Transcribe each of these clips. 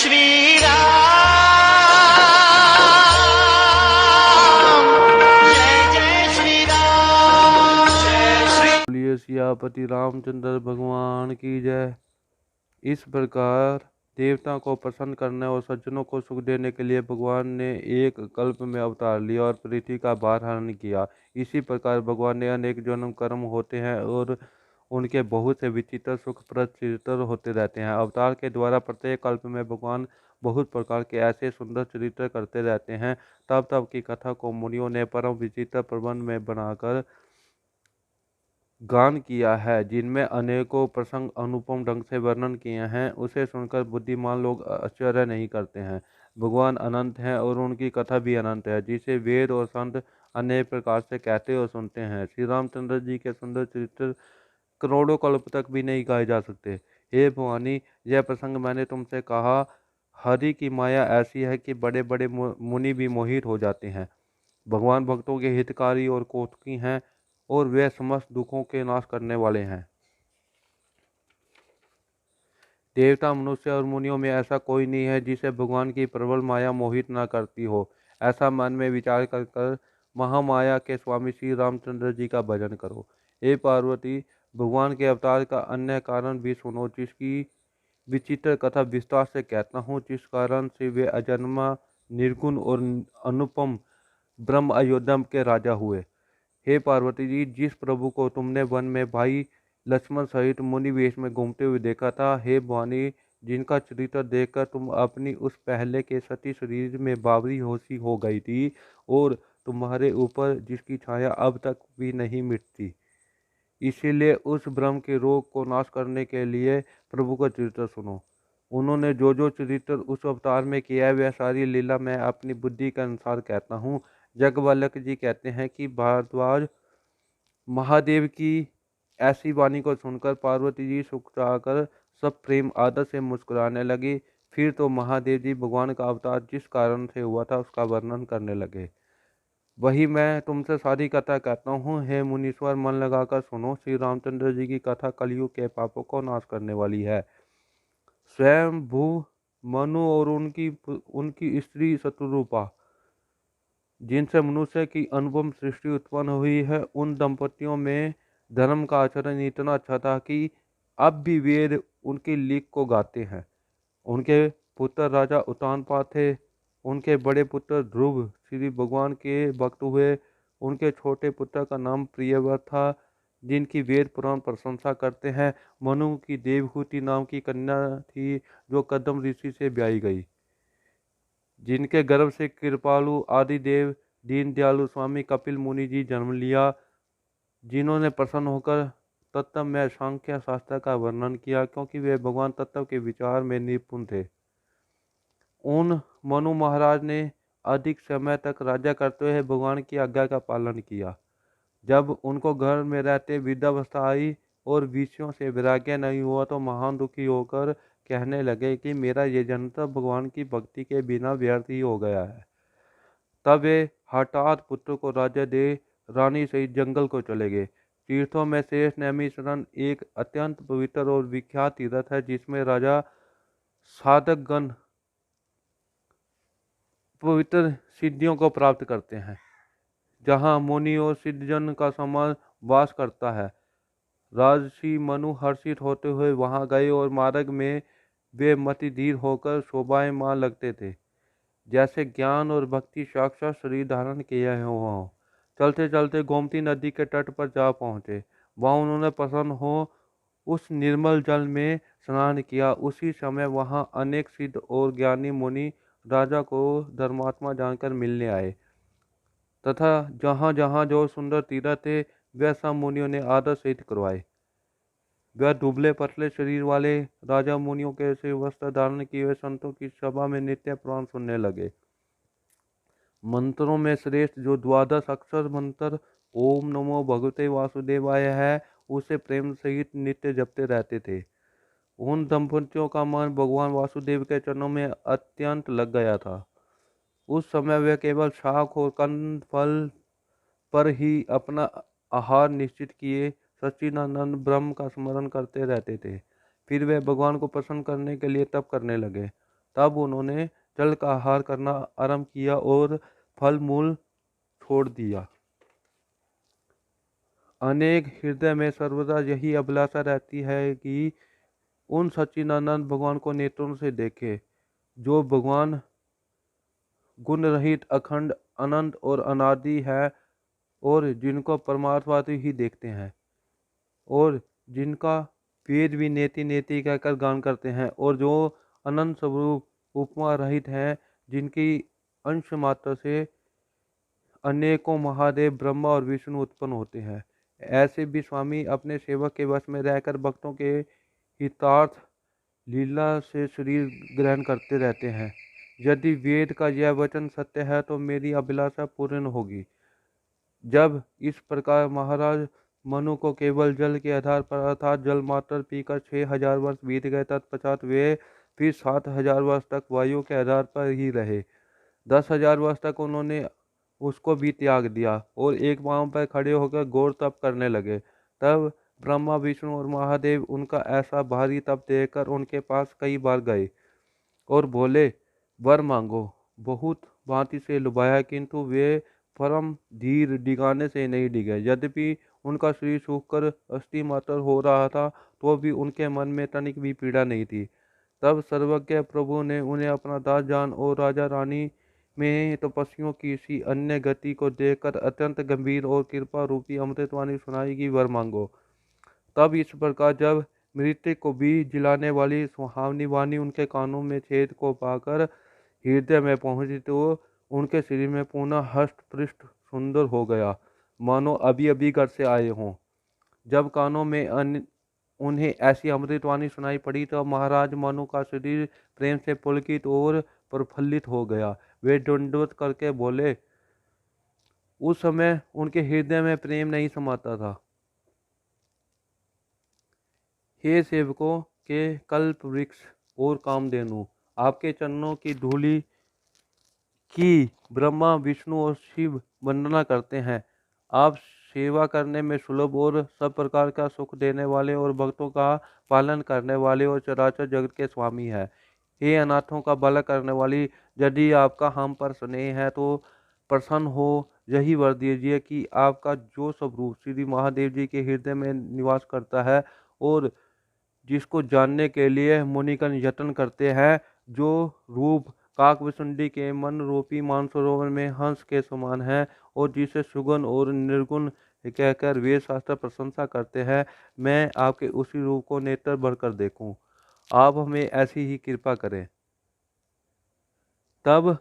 श्री राम, जय श्री राम, जय श्री। बोलिए सियापति रामचंद्र भगवान की जय। इस प्रकार देवता को प्रसन्न करने और सज्जनों को सुख देने के लिए भगवान ने एक कल्प में अवतार लिया और पृथ्वी का भार हरण किया। इसी प्रकार भगवान ने अनेक जन्म कर्म होते हैं और उनके बहुत से विचित्र सुखप्रद चरित्र होते रहते हैं। अवतार के द्वारा प्रत्येक कल्प में भगवान बहुत प्रकार के ऐसे सुंदर चरित्र करते रहते हैं। तब तब की कथा को मुनियों ने परम विचित्र प्रबंध में बनाकर गान किया है, जिनमें अनेकों प्रसंग अनुपम ढंग से वर्णन किए हैं। उसे सुनकर बुद्धिमान लोग आश्चर्य नहीं करते हैं। भगवान अनंत हैं और उनकी कथा भी अनंत है, जिसे वेद और संत अनेक प्रकार से कहते और सुनते हैं। श्री रामचंद्र जी के सुंदर चरित्र करोड़ों कल्प तक भी नहीं गाए जा सकते। हे भवानी, यह प्रसंग मैंने तुमसे कहा। हरि की माया ऐसी है कि बड़े बड़े मुनि भी मोहित हो जाते हैं। भगवान भक्तों के हितकारी और कौतुकी हैं और वे समस्त दुखों के नाश करने वाले हैं। देवता, मनुष्य और मुनियों में ऐसा कोई नहीं है जिसे भगवान की प्रबल माया मोहित न करती हो। ऐसा मन में विचार कर महामाया के स्वामी श्री रामचंद्र जी का भजन करो। हे पार्वती, भगवान के अवतार का अन्य कारण भी सुनो, जिसकी विचित्र कथा विस्तार से कहता हूँ, जिस कारण से वे अजन्मा, निर्गुण और अनुपम ब्रह्म अयोध्या के राजा हुए। हे पार्वती जी, जिस प्रभु को तुमने वन में भाई लक्ष्मण सहित मुनि वेश में घूमते हुए देखा था, हे भवानी, जिनका चरित्र देखकर तुम अपनी उस पहले के सती शरीर में बावरी होशी हो गई थी और तुम्हारे ऊपर जिसकी छाया अब तक भी नहीं मिटती, इसीलिए उस ब्रह्म के रोग को नाश करने के लिए प्रभु का चरित्र सुनो। उन्होंने जो जो चरित्र उस अवतार में किया है, वह सारी लीला मैं अपनी बुद्धि के अनुसार कहता हूँ। जगवल्लभ जी कहते हैं कि भारद्वाज महादेव की ऐसी वाणी को सुनकर पार्वती जी सुखचाकर सब प्रेम आदर से मुस्कुराने लगी। फिर तो महादेव जी भगवान का अवतार जिस कारण से हुआ था उसका वर्णन करने लगे। वही मैं तुमसे सारी कथा कहता हूँ। हे मुनीश्वर, मन लगाकर सुनो। श्री रामचंद्र जी की कथा कलयुग के पापों को नाश करने वाली है। स्वयं भू मनु और उनकी स्त्री शत्रुरूपा, जिनसे मनुष्य की अनुपम सृष्टि उत्पन्न हुई है, उन दंपतियों में धर्म का आचरण इतना अच्छा था कि अब भी वेद उनकी लीक को गाते हैं। उनके पुत्र राजा उत्तानपाद थे। उनके बड़े पुत्र ध्रुव श्री भगवान के भक्त हुए। उनके छोटे पुत्र का नाम प्रियव्रत था, जिनकी वेद पुराण प्रशंसा करते हैं। मनु की देवहूति नाम की कन्या थी, जो कदम ऋषि से ब्याही गई, जिनके गर्भ से कृपालु आदिदेव दीन दयालु स्वामी कपिल मुनि जी जन्म लिया, जिन्होंने प्रसन्न होकर तत्व में सांख्य शास्त्र का वर्णन किया, क्योंकि वे भगवान तत्व के विचार में निपुण थे। उन मनु महाराज ने अधिक समय तक राज्य करते हुए भगवान की आज्ञा का पालन किया। जब उनको घर में रहते वृद्धावस्था आई और विषयों से वैराग्य नहीं हुआ, तो महान दुखी होकर कहने लगे कि मेरा ये जन्म तो भगवान की भक्ति के बिना व्यर्थ ही हो गया है। तब वे हठात पुत्र को राज्य दे रानी सहित जंगल को चले गए। तीर्थों में शेष नैमिषारण्य एक अत्यंत पवित्र और विख्यात तीर्थ है, जिसमें राजा साधकगण पवित्र सिद्धियों को प्राप्त करते हैं, जहाँ मुनि और सिद्धजन का समान वास करता है। राजर्षि मनु हर्षित होते हुए वहां गए और मार्ग में वे मतिधीर होकर शोभायमान लगते थे, जैसे ज्ञान और भक्ति साक्षात शरीर धारण किए हों। चलते चलते गोमती नदी के तट पर जा पहुँचे। वहाँ उन्होंने प्रसन्न हो उस निर्मल जल में स्नान किया। उसी समय वहाँ अनेक सिद्ध और ज्ञानी मुनि राजा को धर्मात्मा जानकर मिलने आए, तथा जहाँ जहाँ जो सुंदर तीर्थ थे, वह सब मुनियों ने आदर सहित करवाए। वह दुबले पतले शरीर वाले राजा मुनियों के से वस्त्र धारण किए हुए संतों की सभा में नित्य पुराण सुनने लगे। मंत्रों में श्रेष्ठ जो 12 अक्षर मंत्र ओम नमो भगवते वासुदेवाय है, उसे प्रेम सहित नित्य जपते रहते थे। उन दंपतियों का मन भगवान वासुदेव के चरणों में अत्यंत लग गया था। उस समय वे केवल शाक और कंद फल पर ही अपना आहार निश्चित किए सच्चिदानंद ब्रह्म का स्मरण करते रहते थे। फिर वे भगवान को प्रसन्न करने के लिए तप करने लगे। तब उन्होंने जल का आहार करना आरंभ किया और फल मूल छोड़ दिया। अनेक हृदय में सर्वदा यही अभिलाषा रहती है कि उन सच्चिदानंद भगवान को नेत्रों से देखे, जो भगवान गुण रहित, अखंड, अनंत और अनादि है, और जिनको परमार्थवादी ही देखते हैं, और जिनका वेद भी नेति नेति कहकर गान करते हैं, और जो अनंत स्वरूप उपमा रहित हैं, जिनकी अंश मात्र से अनेकों महादेव, ब्रह्मा और विष्णु उत्पन्न होते हैं। ऐसे भी स्वामी अपने सेवक के वश में रहकर भक्तों के हितार्थ लीला से शरीर ग्रहण करते रहते हैं। यदि वेद का यह वचन सत्य है तो मेरी अभिलाषा पूर्ण होगी। जब इस प्रकार महाराज मनु को केवल जल के आधार पर अर्थात जल मात्र पीकर 6000 वर्ष बीत गए, तत्पश्चात वे फिर 7000 वर्ष तक वायु के आधार पर ही रहे। 10,000 वर्ष तक उन्होंने उसको भी त्याग दिया और एक पांव पर खड़े होकर घोर तप करने लगे। तब ब्रह्मा, विष्णु और महादेव उनका ऐसा भारी तप देखकर उनके पास कई बार गए और बोले, वर मांगो। बहुत भांति से लुभाया, किंतु वे परम धीर डिगाने से नहीं डिगे। यद्यपि उनका शरीर सूखकर अस्थि मात्र हो रहा था, तो भी उनके मन में तनिक भी पीड़ा नहीं थी। तब सर्वज्ञ प्रभु ने उन्हें अपना दास जान और राजा रानी में तपस्वियों की सी अन्य गति को देखकर अत्यंत गंभीर और कृपा रूपी अमृतवाणी सुनाई कि वर मांगो। तब इस प्रकार जब मृत्यु को भी जिलाने वाली सुहावनी वाणी उनके कानों में छेद को पाकर हृदय में पहुंची, तो उनके शरीर में पुनः हष्ट पृष्ठ सुंदर हो गया, मानो अभी अभी घर से आए हों। जब कानों में उन्हें ऐसी अमृतवाणी सुनाई पड़ी, तो महाराज मनु का शरीर प्रेम से पुलकित और प्रफुल्लित हो गया। वे दंडवत करके बोले, उस समय उनके हृदय में प्रेम नहीं समाता था। हे सेवकों के कल्प वृक्ष और कामधेनु, आपके चरणों की धूलि की ब्रह्मा, विष्णु और शिव वंदना करते हैं। आप सेवा करने में सुलभ और सब प्रकार का सुख देने वाले और भक्तों का पालन करने वाले और चराचर जगत के स्वामी हैं। हे अनाथों का भला करने वाली, यदि आपका हम पर स्नेह है तो प्रसन्न हो यही वर दीजिए कि आपका जो स्वरूप श्री महादेव जी के हृदय में निवास करता है और जिसको जानने के लिए मुनिगण यत्न करते हैं, जो रूप काकभुसुंडी के मन रूपी मानसरोवर में हंस के समान है और जिसे सुगुण और निर्गुण कहकर वेद शास्त्र प्रशंसा करते हैं, मैं आपके उसी रूप को नेत्र भरकर देखूं। आप हमें ऐसी ही कृपा करें। तब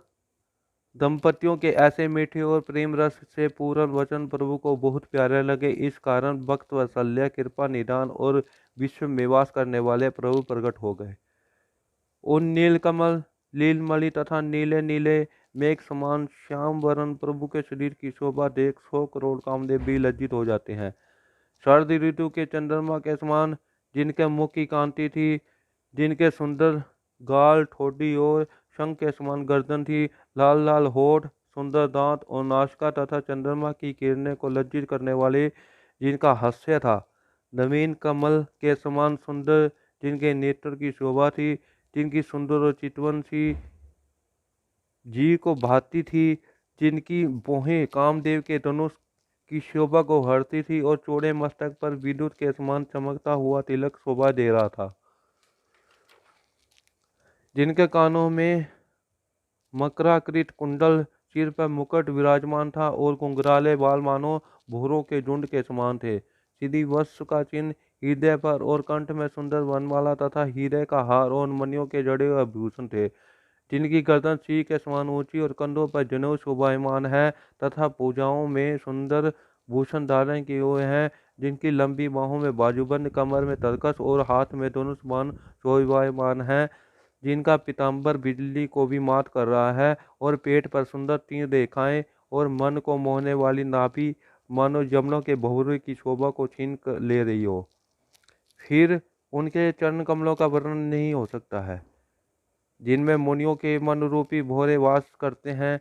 दंपतियों के ऐसे मीठे और प्रेम रस से पूर्ण वचन प्रभु को बहुत प्यारे लगे। इस कारण भक्त वत्सल्य, कृपा निदान और विश्व में वास करने वाले प्रभु प्रकट हो गए। उन नीलकमल, लीलमणि तथा नीले नीले मेघ समान श्याम वरण प्रभु के शरीर की शोभा देख 100 करोड़ कामदेव भी लज्जित हो जाते हैं। शरद ऋतु के चंद्रमा के समान जिनके मुख की कांति थी, जिनके सुंदर गाल, ठोड़ी और शंख के समान गर्दन थी, लाल लाल होठ, सुंदर दांत और नासिका तथा चंद्रमा की किरणें को लज्जित करने वाले जिनका हास्य था, नवीन कमल के समान सुंदर जिनके नेत्र की शोभा थी, जिनकी सुंदर और चितवन सी जी को भाती थी, जिनकी भौहें कामदेव के धनुष की शोभा को हरती थी और चौड़े मस्तक पर विद्युत के समान चमकता हुआ तिलक शोभा दे रहा था, जिनके कानों में मकराकृत कुंडल, सिर पर मुकुट विराजमान था और घुंघराले बाल मानो भूरों के झुंड के समान थे। सीधी वत्स का चिन्ह हृदय पर और कंठ में सुंदर वनमाला तथा हीरे का हार और मणियों के जड़े हुए आभूषण थे, जिनकी गर्दन सिंह के समान ऊंची और कंधों पर जनेऊ शोभायमान है तथा पूजाओं में सुंदर भूषण धारण किए हुए हैं, जिनकी लंबी बाहों में बाजूबंद, कमर में तरकस और हाथ में धनुष बाण शोभायमान है, जिनका पीताम्बर बिजली को भी मात कर रहा है और पेट पर सुंदर 3 रेखाएं और मन को मोहने वाली नाभि मानो यमुनों के भंवरे की शोभा को छीन ले रही हो। फिर उनके चरण कमलों का वर्णन नहीं हो सकता है, जिनमें मुनियों के मन रूपी भौरे वास करते हैं।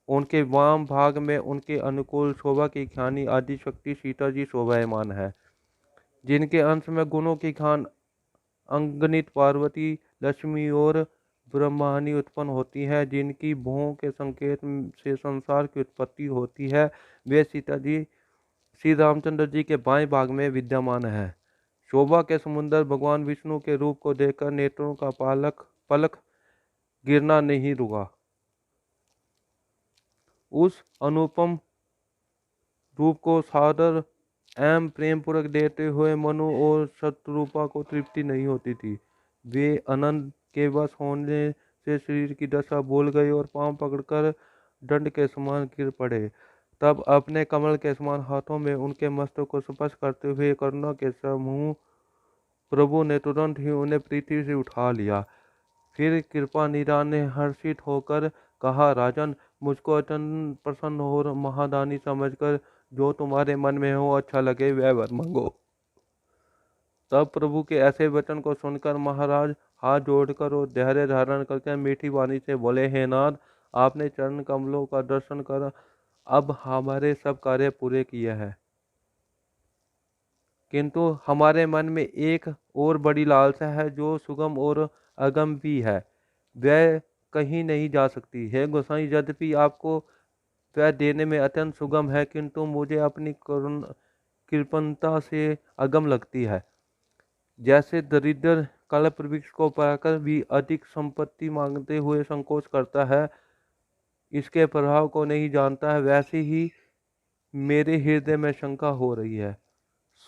उनके वाम भाग में उनके अनुकूल शोभा की खानी आदि शक्ति सीता जी शोभायमान है, जिनके अंश में गुणों की खान अंगनित पार्वती, लक्ष्मी और ब्रह्मांडी उत्पन्न होती हैं, जिनकी भौं के संकेत से संसार की उत्पत्ति होती है, वे सीता जी श्री रामचंद्र जी के बाएं भाग में विद्यमान है। शोभा के समुद्र भगवान विष्णु के रूप को देखकर नेत्रों का पलक गिरना नहीं रुका। उस अनुपम रूप को सादर एवं प्रेम पूर्वक देते हुए मनु और शत्रुपा को तृप्ति नहीं होती थी। वे आनंद के वश होने से शरीर की दशा भूल गए और पांव पकड़कर दंड के समान गिर पड़े। तब अपने कमल के समान हाथों में उनके मस्तक को स्पर्श करते हुए करुणा के समूह प्रभु ने तुरंत ही उन्हें पृथ्वी से उठा लिया। फिर कृपा निधान ने हर्षित होकर कहा, राजन, मुझको अत्यंत प्रसन्न और महादानी समझकर जो तुम्हारे मन में हो अच्छा लगे वह वर मांगो। तब प्रभु के ऐसे वचन को सुनकर महाराज हाथ जोड़कर और धैर्य धारण करके मीठी वाणी से बोले, हे नाथ, आपने चरण कमलों का दर्शन कर अब हमारे सब कार्य पूरे किए हैं, किंतु हमारे मन में एक और बड़ी लालसा है जो सुगम और अगम भी है, वह कहीं नहीं जा सकती है। गोसाई, यद्यपि आपको वह देने में अत्यंत सुगम है, किंतु मुझे अपनी कृपणता से अगम लगती है। जैसे दरिद्र कल्प वृक्ष को पाकर भी अधिक संपत्ति मांगते हुए संकोच करता है, इसके प्रभाव को नहीं जानता है, वैसे ही मेरे हृदय में शंका हो रही है।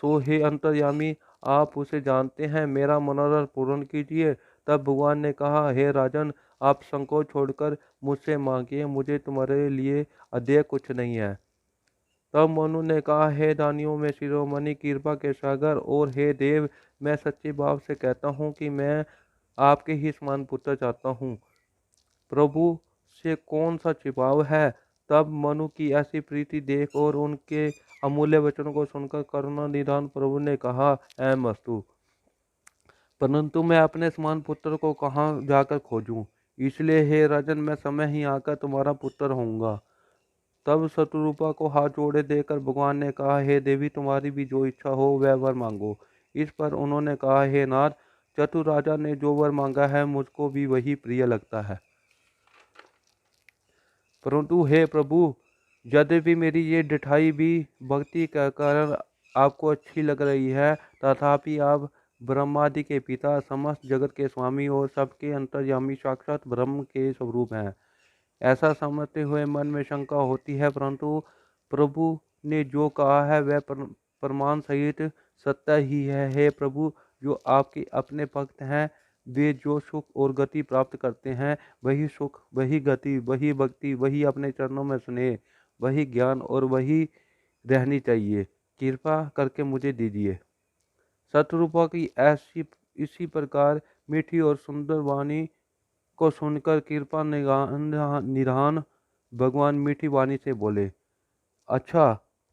सो हे अंतर्यामी, आप उसे जानते हैं, मेरा मनोरथ पूर्ण कीजिए। तब भगवान ने कहा, हे राजन, आप संकोच छोड़कर मुझसे मांगिए, मुझे तुम्हारे लिए अदेय कुछ नहीं है। तब मनु ने कहा, हे दानियों में शिरोमणि, कृपा के सागर और हे देव, मैं सच्चे भाव से कहता हूँ कि मैं आपके ही समान पुत्र चाहता हूँ। प्रभु से कौन सा छिपाव है। तब मनु की ऐसी प्रीति देख और उनके अमूल्य वचनों को सुनकर करुणा निधान प्रभु ने कहा, ऐ मस्तु, परंतु मैं अपने समान पुत्र को कहाँ जाकर खोजूं, इसलिए हे राजन, मैं समय ही आकर तुम्हारा पुत्र होऊंगा। तब शत्रुपा को हाथ जोड़े देकर भगवान ने कहा, हे देवी, तुम्हारी भी जो इच्छा हो वह वर मांगो। इस पर उन्होंने कहा, हे नाथ, चतुर राजा ने जो वर मांगा है मुझको भी वही प्रिय लगता है, परंतु हे प्रभु, यद्यपि मेरी ये ढिठाई भी भक्ति का कारण आपको अच्छी लग रही है, तथापि आप ब्रह्मादि के पिता, समस्त जगत के स्वामी और सबके अंतर्यामी साक्षात ब्रह्म के स्वरूप हैं। ऐसा समझते हुए मन में शंका होती है, परंतु प्रभु ने जो कहा है वह प्रमाण सहित सत्य ही है। हे प्रभु, जो आपके अपने भक्त हैं, वे जो सुख और गति प्राप्त करते हैं, वही सुख, वही गति, वही भक्ति, वही अपने चरणों में स्नेह, वही ज्ञान और वही रहनी चाहिए। कृपा करके मुझे दीजिए। शत्रुपा की ऐसी इसी प्रकार मीठी और सुंदर वाणी को सुनकर कृपा निधान भगवान मीठी वाणी से बोले, अच्छा,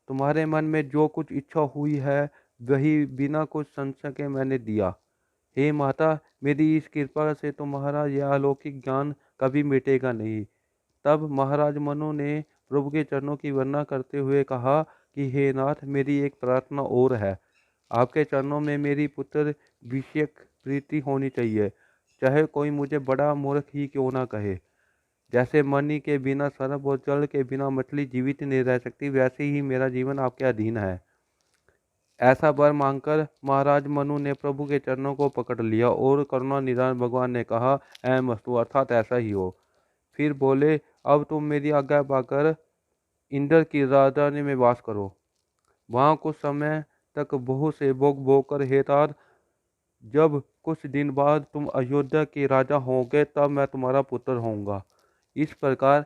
तुम्हारे मन में जो कुछ इच्छा हुई है वही बिना कुछ संशय के मैंने दिया। हे माता, मेरी इस कृपा से तुम्हारा यह अलौकिक ज्ञान कभी मिटेगा नहीं। तब महाराज मनु ने प्रभु के चरणों की वंदना करते हुए कहा कि हे नाथ, मेरी एक प्रार्थना और है। आपके चरणों में मेरी पुत्र विषयक प्रीति होनी चाहिए, चाहे कोई मुझे बड़ा मूर्ख ही क्यों ना कहे। जैसे मणि के बिना सर्प और जल के बिना मछली जीवित नहीं रह सकती, वैसे ही मेरा जीवन आपके अधीन है। ऐसा वर मांगकर महाराज मनु ने प्रभु के चरणों को पकड़ लिया और करुणा निधान भगवान ने कहा, ऐ मस्तु, अर्थात ऐसा ही हो। फिर बोले, अब तुम मेरी आज्ञा पाकर इंद्र की राजधानी में वास करो। वहाँ कुछ समय तक बहु से भोग भोग कर हेतात, जब कुछ दिन बाद तुम अयोध्या के राजा होंगे तब मैं तुम्हारा पुत्र होऊंगा। इस प्रकार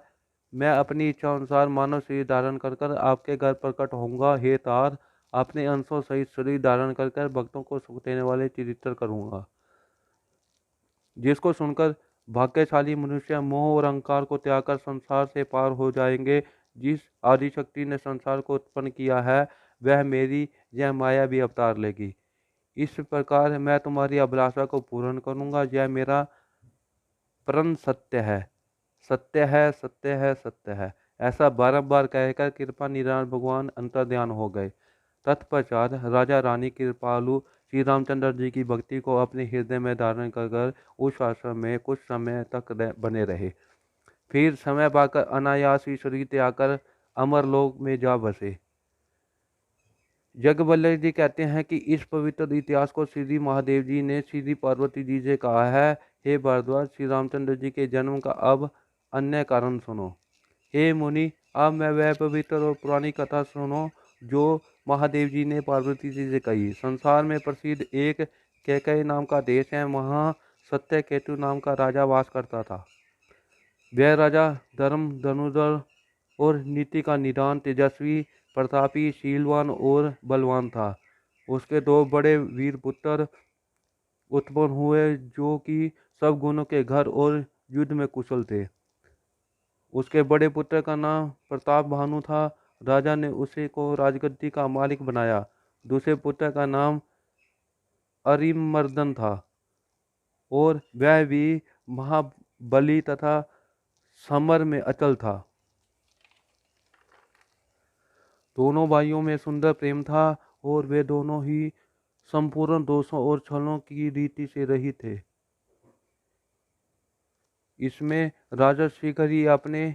मैं अपनी इच्छा अनुसार मानव शरीर धारण कर आपके घर प्रकट होऊंगा। हे तात, अपने अंशों सहित शरीर धारण कर भक्तों को सुख देने वाले चरित्र करूंगा, जिसको सुनकर भाग्यशाली मनुष्य मोह और अहंकार को त्याग कर संसार से पार हो जाएंगे। जिस आदिशक्ति ने संसार को उत्पन्न किया है वह मेरी यह माया भी अवतार लेगी। इस प्रकार मैं तुम्हारी अभिलाषा को पूर्ण करूंगा। यह मेरा परम सत्य है, सत्य है, सत्य है, सत्य है। ऐसा बारंबार कहकर कृपा निधान भगवान अंतर्ध्यान हो गए। तत्पश्चात राजा रानी कृपालु श्री रामचंद्र जी की भक्ति को अपने हृदय में धारण कर उस आश्रम में कुछ समय तक बने रहे। फिर समय पाकर अनायास ही शरीर त्याग कर अमरलोक में जा बसे। जगबल्लभ जी कहते हैं कि इस पवित्र इतिहास को श्री महादेव जी ने श्री पार्वती जी से कहा है, हे भारद्वाज, श्री रामचंद्र जी के जन्म का अब अन्य कारण सुनो। हे मुनि, अब मैं वह पवित्र और पुरानी कथा सुनो जो महादेव जी ने पार्वती जी से कही। संसार में प्रसिद्ध एक कैकेयी नाम का देश है। वहाँ सत्यकेतु नाम का राजा वास करता था। वह राजा धर्म, धनुर्धर और नीति का निदान, तेजस्वी, प्रतापी, शीलवान और बलवान था। उसके दो बड़े वीर पुत्र उत्पन्न हुए जो कि सब गुणों के घर और युद्ध में कुशल थे। उसके बड़े पुत्र का नाम प्रताप भानु था। राजा ने उसे को राजगद्दी का मालिक बनाया। दूसरे पुत्र का नाम अरिमर्दन था और वह भी महाबली तथा समर में अचल था। दोनों भाइयों में सुंदर प्रेम था और वे दोनों ही संपूर्ण दोषों और छलों की रीति से रहित थे। इसमें राजा शीघ्र ही अपने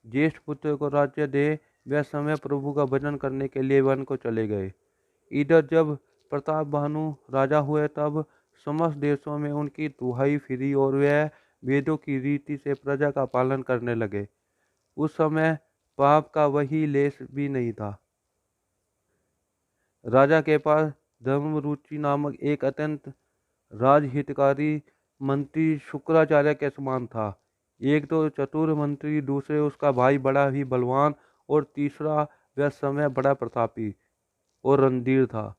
ज्येष्ठ पुत्र को राज्य दे वह समय प्रभु का भजन करने के लिए वन को चले गए। इधर जब प्रताप भानु राजा हुए तब समस्त देशों में उनकी दुहाई फिरी और वह वेदों की रीति से प्रजा का पालन करने लगे। उस समय पाप का वही लेश भी नहीं था। राजा के पास धर्मरुचि नामक एक अत्यंत राजहितकारी मंत्री शुक्राचार्य के समान था। एक तो चतुर मंत्री, दूसरे उसका भाई बड़ा ही बलवान और तीसरा वह समय बड़ा प्रतापी और रणधीर था।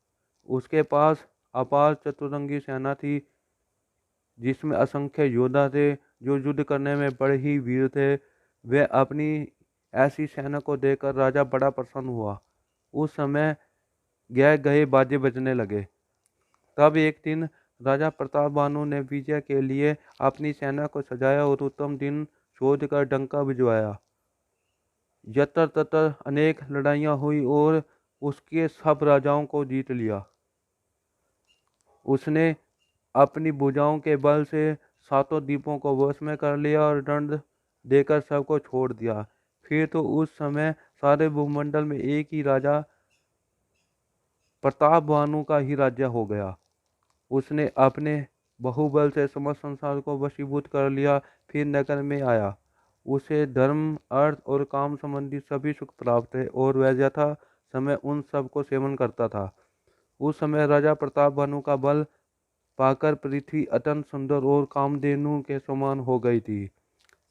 उसके पास अपार चतुरंगी सेना थी जिसमें असंख्य योद्धा थे जो युद्ध करने में बड़े ही वीर थे। वह अपनी ऐसी सेना को देखकर राजा बड़ा प्रसन्न हुआ। उस समय गए गए बाजे बजने लगे। तब एक दिन राजा प्रताप भानु ने विजय के लिए अपनी सेना को सजाया और उत्तम दिन शोध कर डंका भिजवाया। यत्र तत्र अनेक लड़ाइयाँ हुई और उसके सब राजाओं को जीत लिया। उसने अपनी भुजाओं के बल से सातों द्वीपों को वश में कर लिया और दंड देकर सबको छोड़ दिया। फिर तो उस समय सारे भूमंडल में एक ही राजा प्रताप भानु का ही राज्य हो गया। उसने अपने बहुबल से समस्त संसार को वशीभूत कर लिया। फिर नगर में आया। उसे धर्म, अर्थ और काम संबंधी सभी सुख प्राप्त थे और वह यथा समय उन सब को सेवन करता था। उस समय राजा प्रताप भानु का बल पाकर पृथ्वी अत्यंत सुंदर और कामधेनु के समान हो गई थी।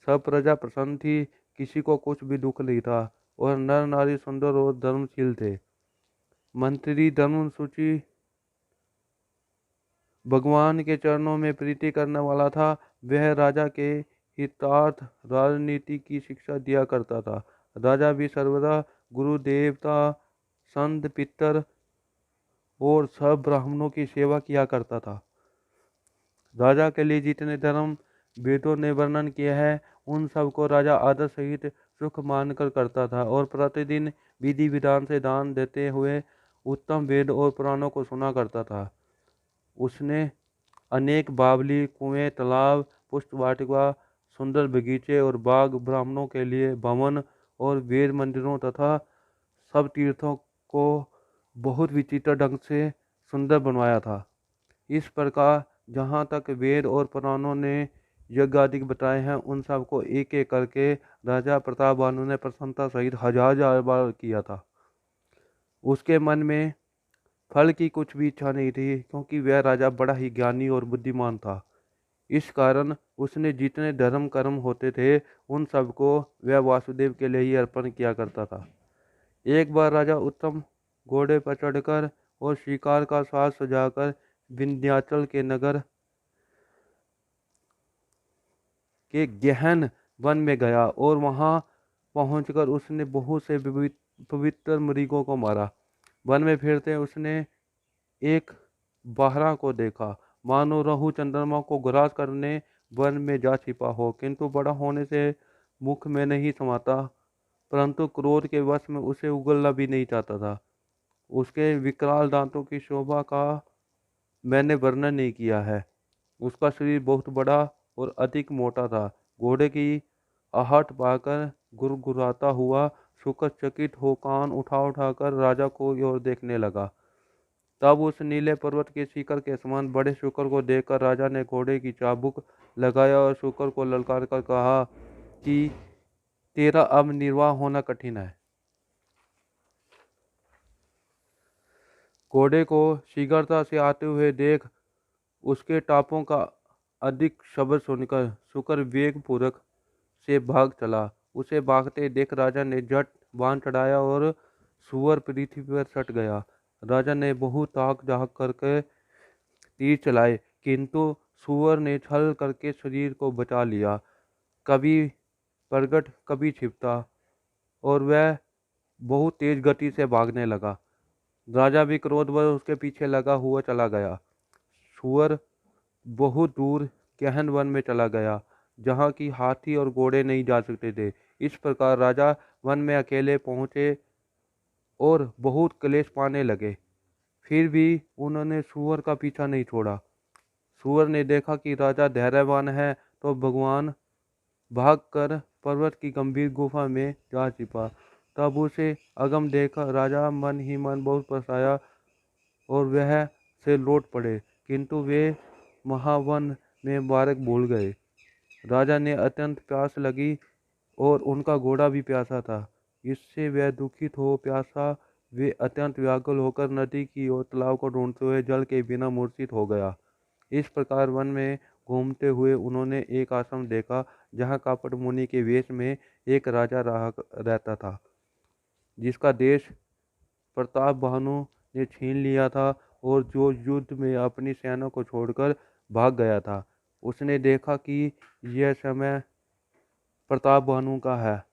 सब प्रजा प्रसन्न थी, किसी को कुछ भी दुख नहीं था और नर नारी सुंदर और धर्मशील थे। मंत्री धर्मसूची भगवान के चरणों में प्रीति करने वाला था। वह राजा के हितार्थ राजनीति की शिक्षा दिया करता था। राजा भी सर्वदा गुरु, देवता, संत, पितर और सब ब्राह्मणों की सेवा किया करता था। राजा के लिए जितने धर्म वेदों ने वर्णन किया है उन सब को राजा आदर सहित सुख मानकर करता था और प्रतिदिन विधि विधान से दान देते हुए उत्तम वेद और पुराणों को सुना करता था। उसने अनेक बावली, कुएं, तालाब, पुष्प वाटिका, सुंदर बगीचे और बाग, ब्राह्मणों के लिए भवन और वेद मंदिरों तथा सब तीर्थों को बहुत विचित्र ढंग से सुंदर बनवाया था। इस प्रकार जहाँ तक वेद और पुराणों ने यज्ञ आदि बताए हैं उन सब को एक एक करके राजा प्रताप भानु ने प्रसन्नता सहित हजार हजार बार किया था। उसके मन में फल की कुछ भी इच्छा नहीं थी क्योंकि वह राजा बड़ा ही ज्ञानी और बुद्धिमान था। इस कारण उसने जितने धर्म कर्म होते थे उन सबको वह वासुदेव के लिए ही अर्पण किया करता था। एक बार राजा उत्तम घोड़े पर चढ़कर और शिकार का साज सजाकर विंध्याचल के नगर के गहन वन में गया और वहां पहुंचकर उसने बहुत से पवित्र मृगों को मारा। वन में फिरते उसने एक बारह को देखा, मानो रहु चंद्रमा को ग्रास करने वन में जा छिपा हो, किंतु बड़ा होने से मुख में नहीं समाता, परंतु क्रोध के वश में उसे उगलना भी नहीं चाहता था। उसके विकराल दांतों की शोभा का मैंने वर्णन नहीं किया है। उसका शरीर बहुत बड़ा और अधिक मोटा था। घोड़े की आहट पाकर गुरगुराता हुआ शुकर चकित हो कान उठा उठाकर राजा को ओर देखने लगा। तब उस नीले पर्वत के शिखर के समान बड़े शुकर को देखकर राजा ने घोड़े की चाबुक लगाया और शुकर को ललकार कर कहा कि तेरा अब निर्वाह होना कठिन है। घोड़े को शीघ्रता से आते हुए देख उसके टापों का अधिक शब्द सुनकर शुकर वेगपूर्वक से भाग चला। उसे भागते देख राजा ने झट बाण चढ़ाया और सूअर पृथ्वी पर सट गया। राजा ने बहुत ताक झाँक करके तीर चलाए, किंतु सूअर ने छल करके शरीर को बचा लिया। कभी प्रगट कभी छिपता और वह बहुत तेज गति से भागने लगा। राजा भी क्रोधवश उसके पीछे लगा हुआ चला गया। सूअर बहुत दूर गहन वन में चला गया, जहाँ की हाथी और घोड़े नहीं जा सकते थे। इस प्रकार राजा वन में अकेले पहुँचे और बहुत क्लेश पाने लगे। फिर भी उन्होंने सूअर का पीछा नहीं छोड़ा। सूअर ने देखा कि राजा धैर्यवान है, तो भगवान भागकर पर्वत की गंभीर गुफा में जा छिपा। तब उसे अगम देखकर राजा मन ही मन बहुत पछताया और वह से लौट पड़े, किंतु वे महावन में मार्ग भूल गए। राजा ने अत्यंत प्यास लगी और उनका घोड़ा भी प्यासा था। इससे वह दुखित हो प्यासा वे अत्यंत व्याकुल होकर नदी की ओर तालाब को ढूंढते हुए जल के बिना मूर्छित हो गया। इस प्रकार वन में घूमते हुए उन्होंने एक आश्रम देखा, जहाँ कापट मुनि के वेश में एक राजा रहता था, जिसका देश प्रताप भानु ने छीन लिया था और जो युद्ध में अपनी सेना को छोड़कर भाग गया था। उसने देखा कि यह समय प्रताप भानु का है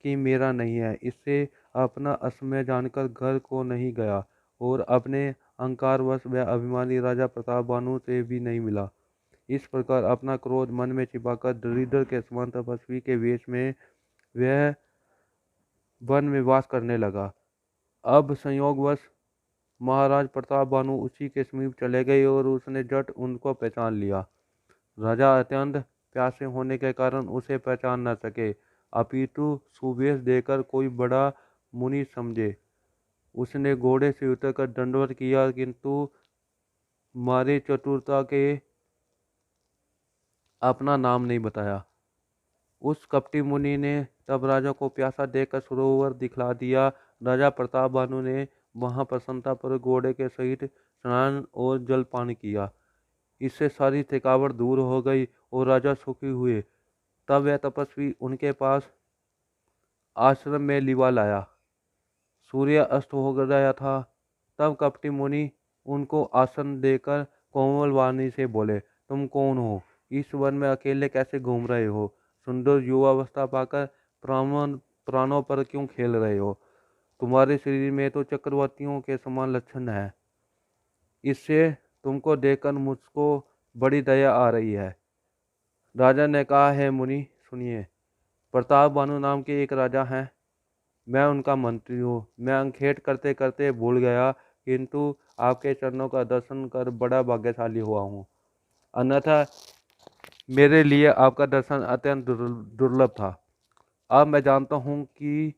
कि मेरा नहीं है। इससे अपना असमय जानकर घर को नहीं गया और अपने अहंकारवश वह अभिमानी राजा प्रताप भानु से भी नहीं मिला। इस प्रकार अपना क्रोध मन में छिपाकर दरिद्र के समान तपस्वी के वेश में वह वन में वास करने लगा। अब संयोगवश महाराज प्रताप भानु उसी के समीप चले गए और उसने झट उनको पहचान लिया। राजा अत्यंत प्यासे होने के कारण उसे पहचान न सके, अपितु सुवेश देकर कोई बड़ा मुनि समझे। उसने घोड़े से उतरकर दंडवत किया, किंतु मारे चतुरता के अपना नाम नहीं बताया। उस कपटी मुनि ने तब राजा को प्यासा देखकर सरोवर दिखला दिया। राजा प्रताप भानु ने वहां प्रसन्नता पर घोड़े के सहित स्नान और जलपान किया। इससे सारी थकावट दूर हो गई और राजा सुखी हुए। तब वह तपस्वी उनके पास आश्रम में लिवा लाया। सूर्य अस्त हो गया था। तब कपटी मुनि उनको आसन देकर कोमल वाणी से बोले, तुम कौन हो? इस वन में अकेले कैसे घूम रहे हो? सुंदर युवावस्था पाकर प्राणों पर क्यों खेल रहे हो? तुम्हारे शरीर में तो चक्रवर्तियों के समान लक्षण है। इससे तुमको देखकर मुझको बड़ी दया आ रही है। राजा ने कहा, है मुनि सुनिए, प्रताप भानु नाम के एक राजा हैं। मैं उनका मंत्री हूँ। मैं अंखेट करते करते भूल गया, किंतु आपके चरणों का दर्शन कर बड़ा भाग्यशाली हुआ हूँ। अन्यथा मेरे लिए आपका दर्शन अत्यंत दुर्लभ था। अब मैं जानता हूँ कि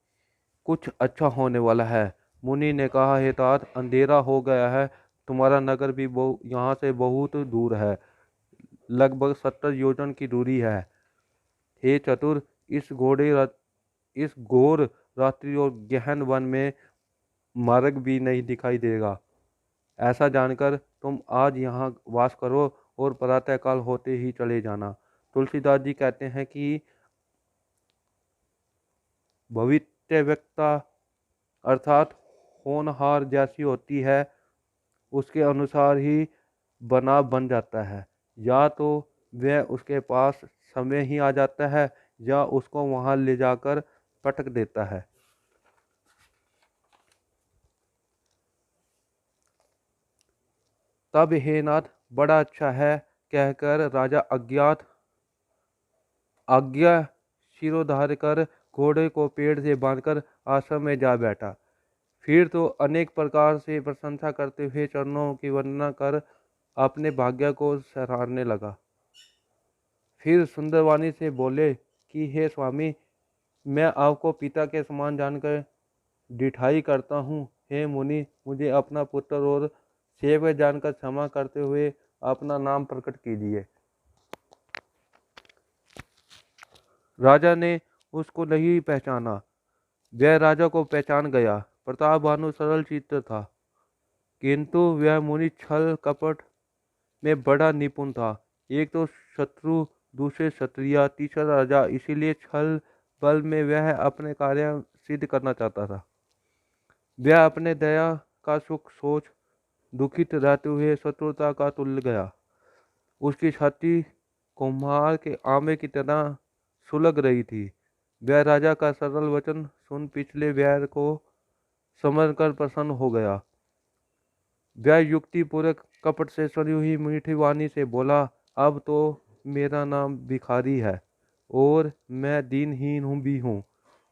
कुछ अच्छा होने वाला है। मुनि ने कहा, हे तात, अंधेरा हो गया है। तुम्हारा नगर भी यहाँ से बहुत दूर है, लगभग 70 योजन की दूरी है। हे चतुर, इस घोर रात्रि और गहन वन में मार्ग भी नहीं दिखाई देगा। ऐसा जानकर तुम आज यहाँ वास करो और प्रातःकाल होते ही चले जाना। तुलसीदास जी कहते हैं कि भवितव्यता अर्थात होनहार जैसी होती है, उसके अनुसार ही बन जाता है। या तो वह उसके पास समय ही आ जाता है या उसको वहाँ ले जाकर पटक देता है। तब हे नाथ, बड़ा अच्छा है कहकर राजा आज्ञा शिरोधार्य कर घोड़े को पेड़ से बांधकर आश्रम में जा बैठा। फिर तो अनेक प्रकार से प्रशंसा करते हुए चरणों की वंदना कर अपने भाग्य को सराहने लगा। फिर सुंदरवाणी से बोले कि हे स्वामी, मैं आपको पिता के समान जानकर डिठाई करता हूँ। हे मुनि, मुझे अपना पुत्र और सेवक जानकर क्षमा करते हुए अपना नाम प्रकट कीजिए। राजा ने उसको नहीं पहचाना। वह राजा को पहचान गया। प्रताप भानु सरल चित्त था, किंतु वह मुनि छल कपट में बड़ा निपुण था। एक तो शत्रु, दूसरे क्षत्रिय, तीसरा राजा, इसीलिए छल बल में वह अपने कार्य सिद्ध करना चाहता था। वह अपने दया का सुख सोच दुखित रहते हुए शत्रुता का तुल्य गया। उसकी छाती कुम्हार के आमे की तरह सुलग रही थी। वह राजा का सरल वचन सुन पिछले वैर को समझकर प्रसन्न हो गया। वह युक्ति पूर्वक कपट से सनी हुई मीठी वाणी से बोला, अब तो मेरा नाम भिखारी है और मैं दीनहीन भी हूँ।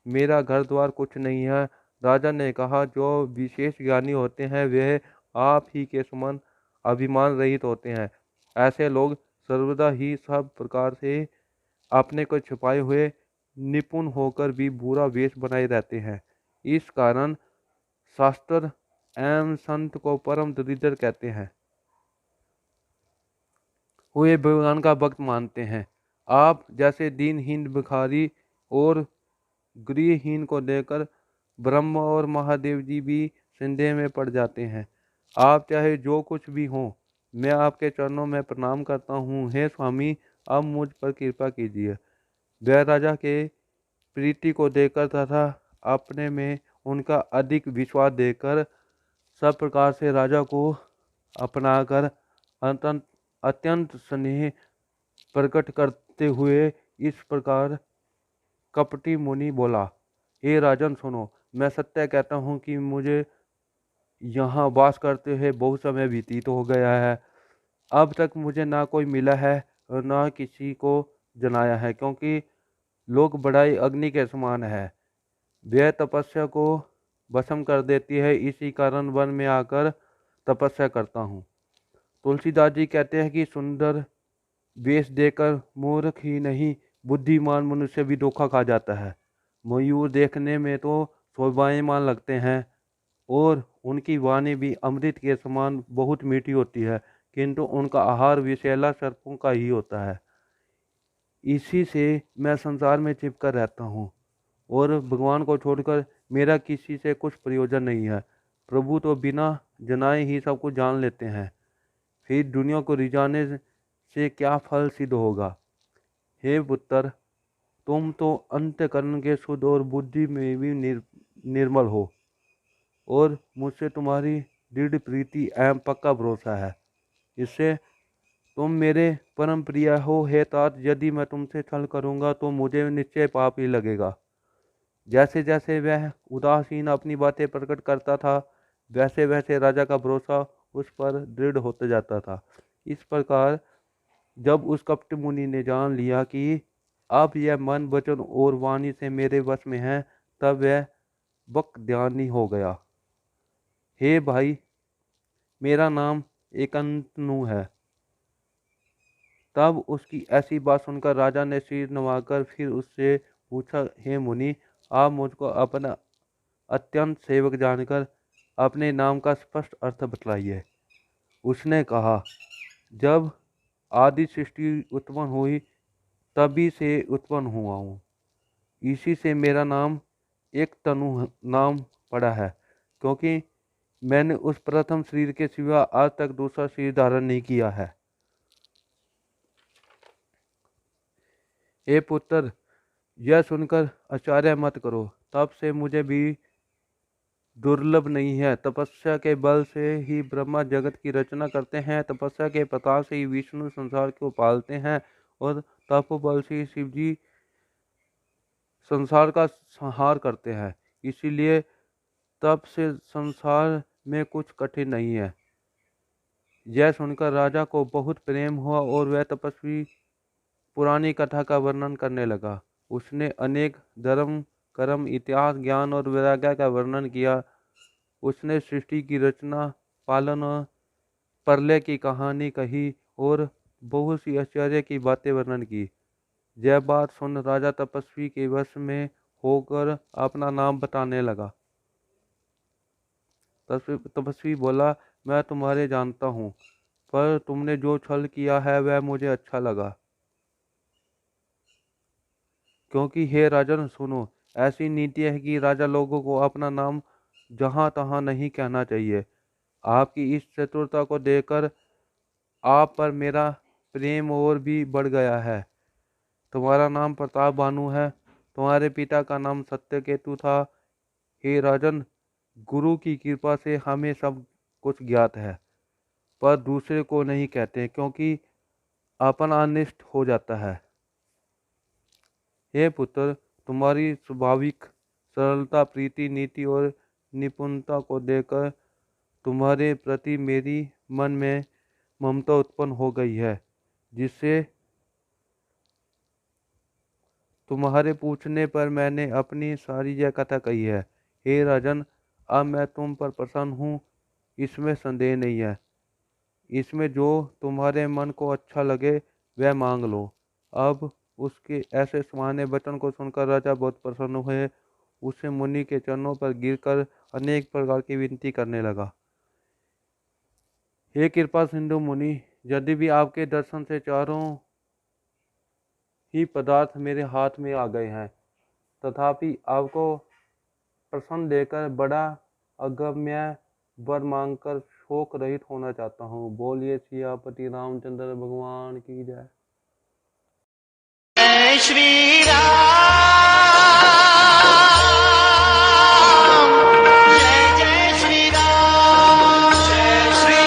मेरा घर द्वार कुछ नहीं है। राजा ने कहा, जो विशेष ज्ञानी होते हैं वे आप ही के समान अभिमान रहित होते हैं। ऐसे लोग सर्वदा ही सब प्रकार से अपने को छुपाए हुए निपुण होकर भी बुरा वेश बनाए रहते हैं। इस कारण शास्त्र एवं संत को परम दरिद्र कहते हैं। वे भगवान का भक्त मानते हैं। आप जैसे दीनहीन भिखारी और गृहहीन को देकर ब्रह्मा और महादेव जी भी संदेह में पड़ जाते हैं। आप चाहे जो कुछ भी हो, मैं आपके चरणों में प्रणाम करता हूँ। हे स्वामी, अब मुझ पर कृपा कीजिए। वह राजा के प्रीति को देकर तथा अपने में उनका अधिक विश्वास देकर सब प्रकार से राजा को अपनाकर अत्यंत स्नेह प्रकट करते हुए इस प्रकार कपटी मुनि बोला, हे राजन सुनो, मैं सत्य कहता हूँ कि मुझे यहाँ वास करते हुए बहुत समय व्यतीत हो गया है। अब तक मुझे ना कोई मिला है और ना किसी को जनाया है, क्योंकि लोक बढ़ाई अग्नि के समान है। वह तपस्या को भस्म कर देती है, इसी कारण वन में आकर तपस्या करता हूँ। तुलसीदास जी कहते हैं कि सुंदर वेश देकर मूर्ख ही नहीं, बुद्धिमान मनुष्य भी धोखा खा जाता है। मयूर देखने में तो शोभायमान लगते हैं और उनकी वाणी भी अमृत के समान बहुत मीठी होती है, किंतु उनका आहार विषैला सर्पों का ही होता है। इसी से मैं संसार में चिपकर रहता हूँ और भगवान को छोड़कर मेरा किसी से कुछ प्रयोजन नहीं है। प्रभु तो बिना जनाए ही सब कुछ जान लेते हैं, फिर दुनिया को रिझाने से क्या फल सिद्ध होगा। हे पुत्र, तुम तो अंतःकरण के शुद्ध और बुद्धि में भी निर्मल हो और मुझसे तुम्हारी दृढ़ प्रीति एवं पक्का भरोसा है। इससे तुम मेरे परम प्रिय हो। हे तात, यदि मैं तुमसे छल करूँगा तो मुझे निश्चय पाप ही लगेगा। जैसे जैसे वह उदासीन अपनी बातें प्रकट करता था, वैसे वैसे राजा का भरोसा उस पर दृढ़ होता जाता था। इस प्रकार जब उस कपट मुनि ने जान लिया कि अब यह मन वचन और वाणी से मेरे वश में है, तब वह वक ध्यानी हो गया। हे भाई, मेरा नाम एकंतनु है। तब उसकी ऐसी बात सुनकर राजा ने सिर नवाकर फिर उससे पूछा, हे मुनि, आप मुझको अपना अत्यंत सेवक जानकर अपने नाम का स्पष्ट अर्थ बतलाइए। उसने कहा, जब आदि सृष्टि उत्पन्न हुई तभी से उत्पन्न हुआ हूँ। इसी से मेरा नाम एक तनु नाम पड़ा है, क्योंकि मैंने उस प्रथम शरीर के सिवा आज तक दूसरा शरीर धारण नहीं किया है। हे पुत्र, यह सुनकर आश्चर्य मत करो। तब से मुझे भी दुर्लभ नहीं है। तपस्या के बल से ही ब्रह्मा जगत की रचना करते हैं, तपस्या के प्रताप से ही विष्णु संसार को पालते हैं और तप बल से शिव जी संसार का संहार करते हैं। इसीलिए तप से संसार में कुछ कठिन नहीं है। यह सुनकर राजा को बहुत प्रेम हुआ और वह तपस्वी पुरानी कथा का वर्णन करने लगा। उसने अनेक धर्म कर्म इतिहास ज्ञान और वैराग्य का वर्णन किया। उसने सृष्टि की रचना पालन प्रलय की कहानी कही और बहुत सी आश्चर्य की बातें वर्णन की। यह बात सुन राजा तपस्वी के वश में होकर अपना नाम बताने लगा। तपस्वी बोला, मैं तुम्हारे जानता हूँ, पर तुमने जो छल किया है वह मुझे अच्छा लगा। क्योंकि हे राजन सुनो, ऐसी नीति है कि राजा लोगों को अपना नाम जहाँ तहाँ नहीं कहना चाहिए। आपकी इस चतुरता को देखकर आप पर मेरा प्रेम और भी बढ़ गया है। तुम्हारा नाम प्रताप भानु है, तुम्हारे पिता का नाम सत्यकेतु था। हे राजन, गुरु की कृपा से हमें सब कुछ ज्ञात है, पर दूसरे को नहीं कहते क्योंकि अपन अनिष्ट हो जाता है। हे पुत्र, तुम्हारी स्वाभाविक सरलता, प्रीति, नीति और निपुणता को देखकर तुम्हारे प्रति मेरी मन में ममता उत्पन्न हो गई है, जिससे तुम्हारे पूछने पर मैंने अपनी सारी यह कथा कही है। हे राजन, अब मैं तुम पर प्रसन्न हूँ, इसमें संदेह नहीं है। इसमें जो तुम्हारे मन को अच्छा लगे वह मांग लो। अब उसके ऐसे सुहाने वचन को सुनकर राजा बहुत प्रसन्न हुए। उसे मुनि के चरणों पर गिरकर अनेक प्रकार की विनती करने लगा। हे कृपा सिंधु मुनि, यदि भी आपके दर्शन से चारों ही पदार्थ मेरे हाथ में आ गए हैं, तथापि आपको प्रसन्न देकर बड़ा अगम्य वर मांगकर शोक रहित होना चाहता हूँ। बोलिए सियापति रामचंद्र भगवान की जय। जय श्री